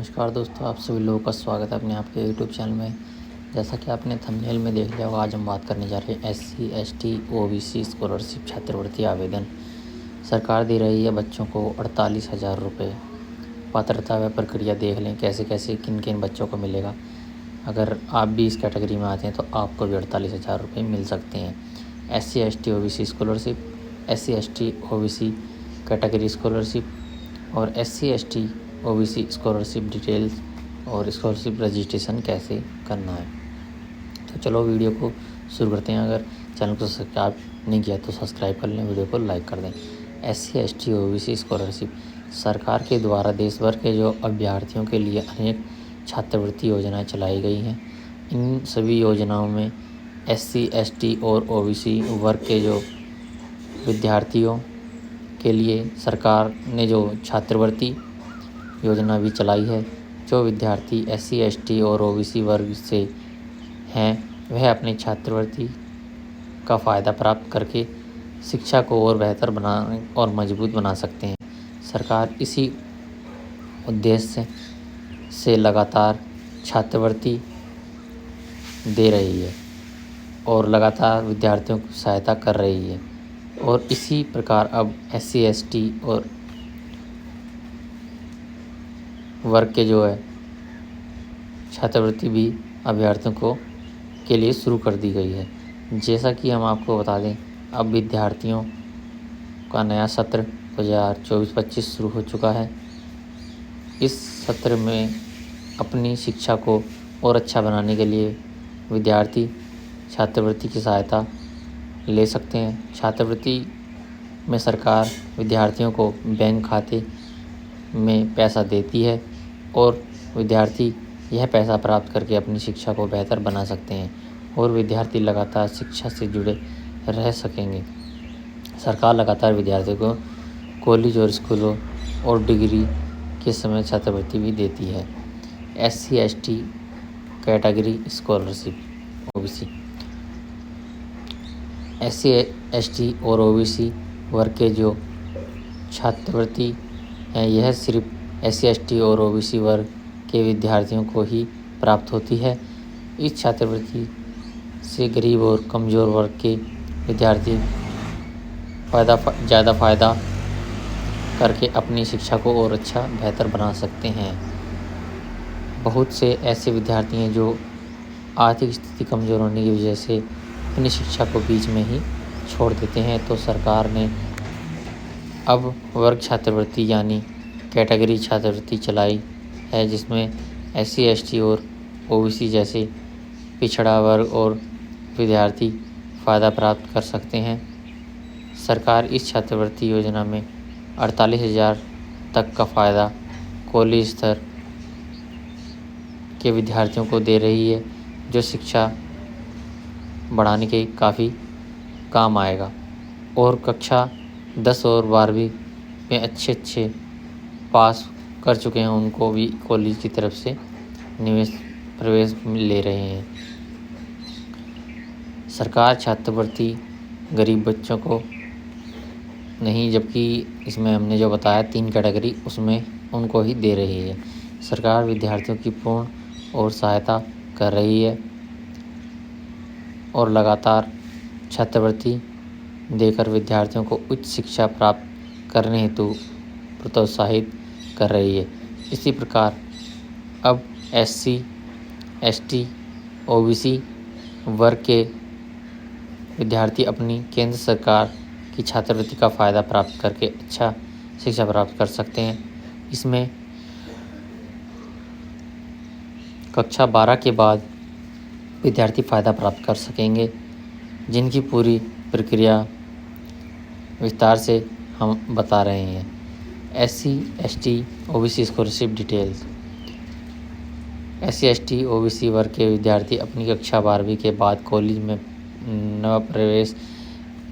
नमस्कार दोस्तों, आप सभी लोगों का स्वागत है अपने आपके यूट्यूब चैनल में। जैसा कि आपने थंबनेल में देख लिया होगा, आज हम बात करने जा रहे हैं SC ST OBC स्कॉलरशिप छात्रवृत्ति आवेदन। सरकार दे रही है बच्चों को 48,000 रुपये। पात्रता व प्रक्रिया देख लें कैसे कैसे किन किन बच्चों को मिलेगा। अगर आप भी इस कैटेगरी में आते हैं तो आपको भी 48,000 रुपये मिल सकते हैं। SC ST OBC scholarship, SC ST OBC category scholarship और SC ST OBC scholarship details और स्कॉलरशिप रजिस्ट्रेशन कैसे करना है। तो चलो वीडियो को शुरू करते हैं। अगर चैनल को सब्सक्राइब नहीं किया तो सब्सक्राइब कर लें, वीडियो को लाइक कर दें। SC ST OBC स्कॉलरशिप सरकार के द्वारा देश भर के जो अभ्यर्थियों के लिए अनेक छात्रवृत्ति योजनाएं चलाई गई हैं। इन सभी योजनाओं में SC ST और OBC वर्ग के जो विद्यार्थियों के लिए सरकार ने जो छात्रवृत्ति योजना भी चलाई है। जो विद्यार्थी SC ST और OBC वर्ग से हैं वह अपनी छात्रवृत्ति का फ़ायदा प्राप्त करके शिक्षा को और बेहतर बनाने और मजबूत बना सकते हैं। सरकार इसी उद्देश्य से लगातार छात्रवृत्ति दे रही है और लगातार विद्यार्थियों को सहायता कर रही है। और इसी प्रकार अब SC ST और वर्ग के जो है छात्रवृत्ति भी अभ्यर्थियों को के लिए शुरू कर दी गई है। जैसा कि हम आपको बता दें, अब विद्यार्थियों का नया सत्र 2024-25 शुरू हो चुका है। इस सत्र में अपनी शिक्षा को और अच्छा बनाने के लिए विद्यार्थी छात्रवृत्ति की सहायता ले सकते हैं। छात्रवृत्ति में सरकार विद्यार्थियों को बैंक खाते में पैसा देती है और विद्यार्थी यह पैसा प्राप्त करके अपनी शिक्षा को बेहतर बना सकते हैं और विद्यार्थी लगातार शिक्षा से जुड़े रह सकेंगे। सरकार लगातार विद्यार्थियों को कॉलेज और स्कूलों और डिग्री के समय छात्रवृत्ति भी देती है। SC ST category scholarship OBC, SC ST और OBC वर्ग के जो छात्रवृत्ति है यह सिर्फ SC ST और OBC वर्ग के विद्यार्थियों को ही प्राप्त होती है। इस छात्रवृत्ति से गरीब और कमज़ोर वर्ग के विद्यार्थी ज़्यादा फ़ायदा करके अपनी शिक्षा को और अच्छा बेहतर बना सकते हैं। बहुत से ऐसे विद्यार्थी हैं जो आर्थिक स्थिति कमज़ोर होने की वजह से अपनी शिक्षा को बीच में ही छोड़ देते हैं। तो सरकार ने अब वर्ग छात्रवृत्ति यानी कैटेगरी छात्रवृत्ति चलाई है, जिसमें SC ST और OBC जैसे पिछड़ा वर्ग और विद्यार्थी फ़ायदा प्राप्त कर सकते हैं। सरकार इस छात्रवृत्ति योजना में 48,000 तक का फ़ायदा कॉलेज स्तर के विद्यार्थियों को दे रही है, जो शिक्षा बढ़ाने के काफ़ी काम आएगा। और कक्षा 10 और 12वीं में अच्छे पास कर चुके हैं उनको भी कॉलेज की तरफ से प्रवेश ले रहे हैं। सरकार छात्रवृत्ति गरीब बच्चों को नहीं, जबकि इसमें हमने जो बताया 3 कैटेगरी उसमें उनको ही दे रही है। सरकार विद्यार्थियों की पूर्ण और सहायता कर रही है और लगातार छात्रवृत्ति देकर विद्यार्थियों को उच्च शिक्षा प्राप्त करने हेतु प्रोत्साहित कर रही है। इसी प्रकार अब SC ST OBC वर्ग के विद्यार्थी अपनी केंद्र सरकार की छात्रवृत्ति का फ़ायदा प्राप्त करके अच्छा शिक्षा प्राप्त कर सकते हैं। इसमें कक्षा 12 के बाद विद्यार्थी फ़ायदा प्राप्त कर सकेंगे, जिनकी पूरी प्रक्रिया विस्तार से हम बता रहे हैं। SC ST OBC scholarship details. SC ST OBC वर्ग के विद्यार्थी अपनी कक्षा 12वीं के बाद कॉलेज में नवा प्रवेश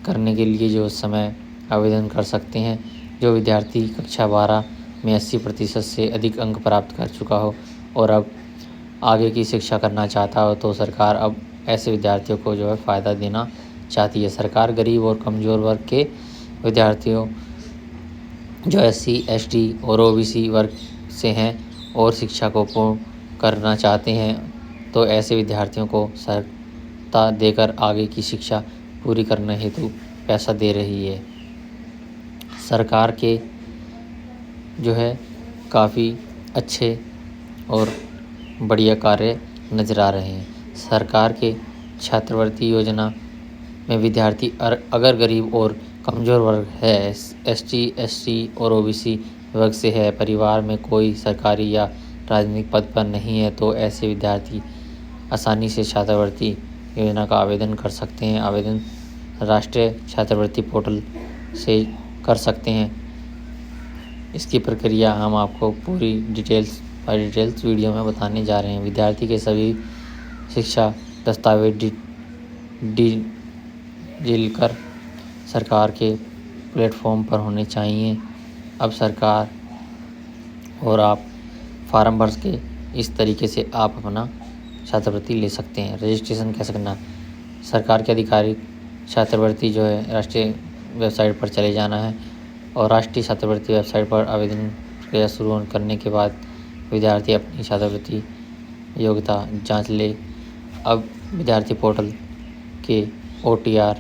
करने के लिए जो समय आवेदन कर सकते हैं। जो विद्यार्थी कक्षा 12 में 80% से अधिक अंक प्राप्त कर चुका हो और अब आगे की शिक्षा करना चाहता हो, तो सरकार अब ऐसे विद्यार्थियों को जो है फ़ायदा देना चाहती है। सरकार गरीब और कमज़ोर वर्ग के विद्यार्थियों जो SC ST और OBC वर्ग से हैं और शिक्षा को पूर्ण करना चाहते हैं तो ऐसे विद्यार्थियों को सहायता देकर आगे की शिक्षा पूरी करने हेतु पैसा दे रही है। सरकार के जो है काफ़ी अच्छे और बढ़िया कार्य नज़र आ रहे हैं। सरकार के छात्रवृत्ति योजना में विद्यार्थी अगर गरीब और कमज़ोर वर्ग है, एसटी, एससी और ओबीसी वर्ग से है, परिवार में कोई सरकारी या राजनीतिक पद पर नहीं है, तो ऐसे विद्यार्थी आसानी से छात्रवृत्ति योजना का आवेदन कर सकते हैं। आवेदन राष्ट्रीय छात्रवृत्ति पोर्टल से कर सकते हैं। इसकी प्रक्रिया हम आपको पूरी डिटेल्स वीडियो में बताने जा रहे हैं। विद्यार्थी के सभी शिक्षा दस्तावेज डिजिटल सरकार के प्लेटफॉर्म पर होने चाहिए। अब सरकार और आप फार्म भर के इस तरीके से आप अपना छात्रवृत्ति ले सकते हैं। रजिस्ट्रेशन कैसे करना? सरकार के आधिकारिक छात्रवृत्ति जो है राष्ट्रीय वेबसाइट पर चले जाना है और राष्ट्रीय छात्रवृत्ति वेबसाइट पर आवेदन प्रक्रिया शुरू करने के बाद विद्यार्थी अपनी छात्रवृत्ति योग्यता जांच ले। अब विद्यार्थी पोर्टल के OTR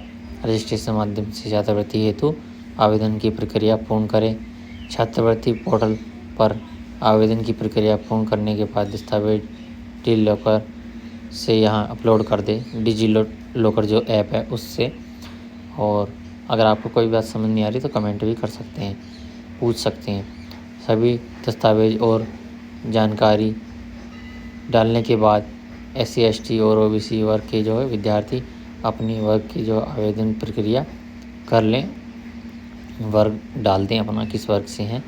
रजिस्ट्रेशन माध्यम से छात्रवृत्ति हेतु आवेदन की प्रक्रिया पूर्ण करें। छात्रवृत्ति पोर्टल पर आवेदन की प्रक्रिया पूर्ण करने के बाद दस्तावेज डिजिलॉकर से यहाँ अपलोड कर दें, डिजिलॉकर जो ऐप है उससे। और अगर आपको कोई बात समझ नहीं आ रही तो कमेंट भी कर सकते हैं, पूछ सकते हैं। सभी दस्तावेज और जानकारी डालने के बाद SC, ST और OBC वर्ग के जो है विद्यार्थी अपनी वर्ग की जो आवेदन प्रक्रिया कर लें, वर्ग डाल दें अपना किस वर्ग से हैं।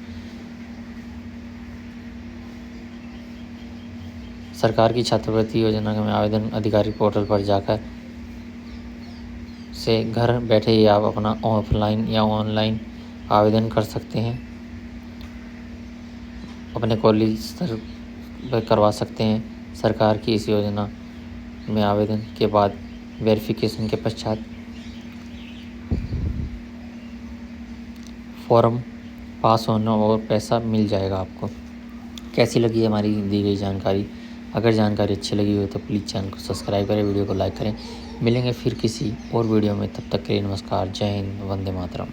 सरकार की छात्रवृत्ति योजना में आवेदन अधिकारी पोर्टल पर जाकर से घर बैठे ही आप अपना ऑफलाइन या ऑनलाइन आवेदन कर सकते हैं। अपने कॉलेज स्तर पर करवा सकते हैं। सरकार की इस योजना में आवेदन के बाद वेरिफिकेशन के पश्चात फॉर्म पास होना और पैसा मिल जाएगा आपको। कैसी लगी हमारी दी गई जानकारी? अगर जानकारी अच्छी लगी हो तो प्लीज़ चैनल को सब्सक्राइब करें, वीडियो को लाइक करें। मिलेंगे फिर किसी और वीडियो में, तब तक के लिए नमस्कार, जय हिंद, वंदे मातरम।